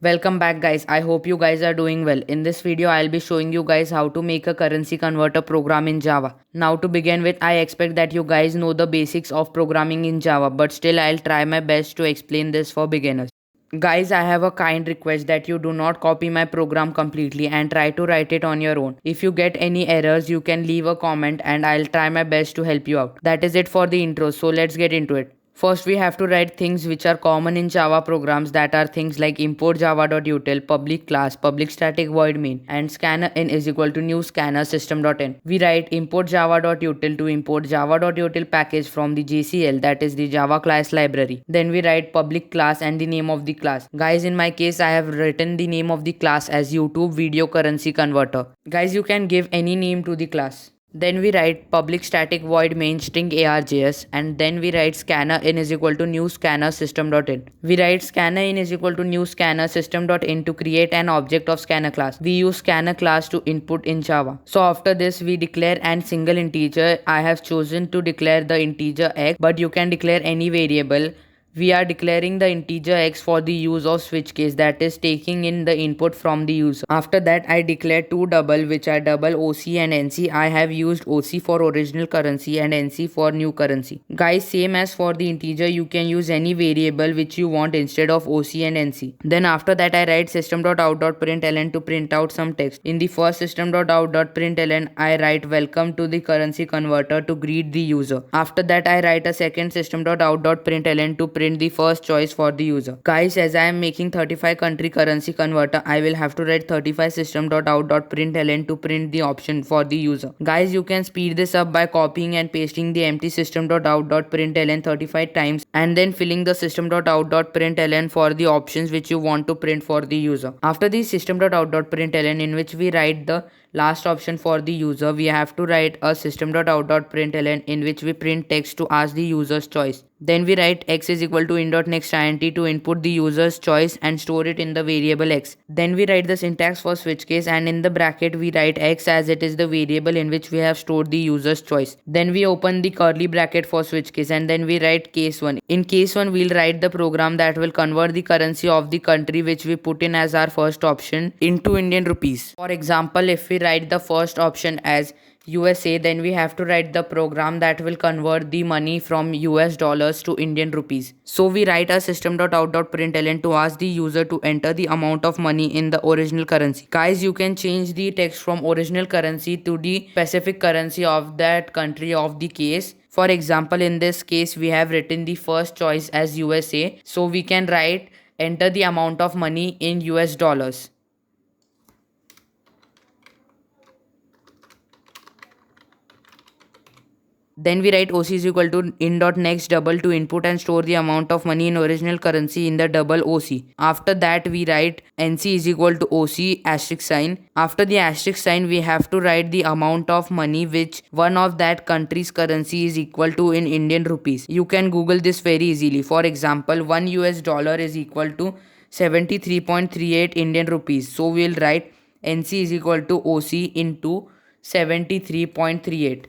Welcome back guys. I hope you guys are doing well. In this video I'll be showing you guys how to make a currency converter program in Java. Now to begin with, I expect that you guys know the basics of programming in Java, but still I'll try my best to explain this for beginners. Guys, I have a kind request that you do not copy my program completely and try to write it on your own. If you get any errors, you can leave a comment and I'll try my best to help you out. That is it for the intro, so let's get into it. First, we have to write things which are common in Java programs, that are things like import java.util, public class, public static void main, and scanner in is equal to new scanner system.in. We write import java.util to import java.util package from the JCL, that is the Java class library. Then we write public class and the name of the class. Guys, in my case, I have written the name of the class as YouTube video currency converter. Guys, you can give any name to the class. Then we write public static void main string arjs, and then we write scanner in is equal to new scanner system.in. We write scanner in is equal to new scanner system.in to create an object of scanner class. We use scanner class to input in Java. So after this we declare an single integer. I have chosen to declare the integer x, but you can declare any variable. We are declaring the integer x for the use of switch case, that is taking in the input from the user. After that I declare two double, which are double OC and NC. I have used OC for original currency and NC for new currency. Guys, same as for the integer, you can use any variable which you want instead of OC and NC. Then after that I write system.out.println to print out some text. In the first system.out.println I write welcome to the currency converter to greet the user. After that I write a second system.out.println to print the first choice for the user. Guys, as I am making 35 country currency converter, I will have to write 35 system.out.println to print the option for the user. Guys, you can speed this up by copying and pasting the empty system.out.println 35 times and then filling the system.out.println for the options which you want to print for the user. After the system.out.println, in which we write the last option for the user, we have to write a system.out.println in which we print text to ask the user's choice. Then we write x is equal to in.nextInt to input the user's choice and store it in the variable x. Then we write the syntax for switch case, and in the bracket we write x as it is the variable in which we have stored the user's choice. Then we open the curly bracket for switch case, and then we write case 1. In case 1 we'll write the program that will convert the currency of the country which we put in as our first option into Indian rupees. For example, if we write the first option as USA, then we have to write the program that will convert the money from US dollars to Indian rupees. So we write a system.out.println to ask the user to enter the amount of money in the original currency. Guys, you can change the text from original currency to the specific currency of that country of the case. For example, in this case we have written the first choice as USA, so we can write enter the amount of money in US dollars. Then we write OC is equal to in.next double to input and store the amount of money in original currency in the double OC. After that we write NC is equal to OC asterisk sign. After the asterisk sign we have to write the amount of money which one of that country's currency is equal to in Indian rupees. You can Google this very easily. For example, 1 US dollar is equal to 73.38 Indian rupees. So we'll write NC is equal to OC into 73.38.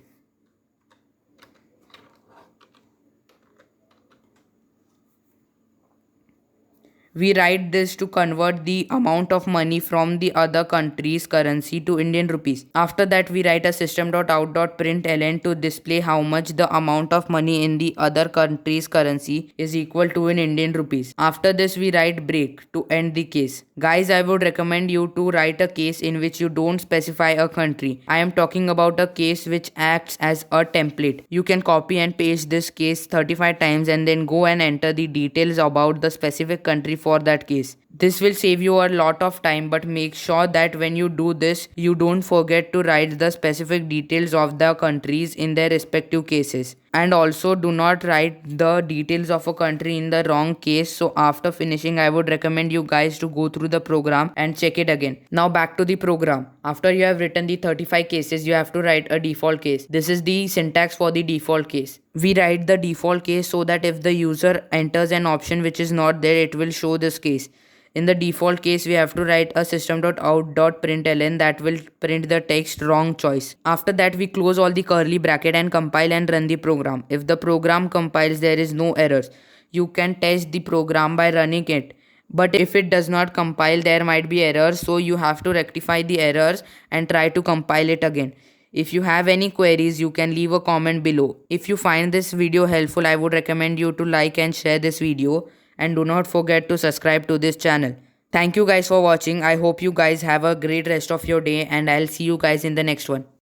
We write this to convert the amount of money from the other country's currency to Indian rupees. After that we write a system.out.println to display how much the amount of money in the other country's currency is equal to in Indian rupees. After this we write break to end the case. Guys, I would recommend you to write a case in which you don't specify a country. I am talking about a case which acts as a template. You can copy and paste this case 35 times and then go and enter the details about the specific country for that case. This will save you a lot of time, but make sure that when you do this, you don't forget to write the specific details of the countries in their respective cases. And also do not write the details of a country in the wrong case. So after finishing, I would recommend you guys to go through the program and check it again. Now back to the program. After you have written the 35 cases, you have to write a default case. This is the syntax for the default case. We write the default case so that if the user enters an option which is not there, it will show this case. In the default case, we have to write a system.out.println that will print the text wrong choice. After that, we close all the curly bracket and compile and run the program. If the program compiles, there is no errors. You can test the program by running it. But if it does not compile, there might be errors, so you have to rectify the errors and try to compile it again. If you have any queries, you can leave a comment below. If you find this video helpful, I would recommend you to like and share this video, and do not forget to subscribe to this channel. Thank you guys for watching. I hope you guys have a great rest of your day, and I'll see you guys in the next one.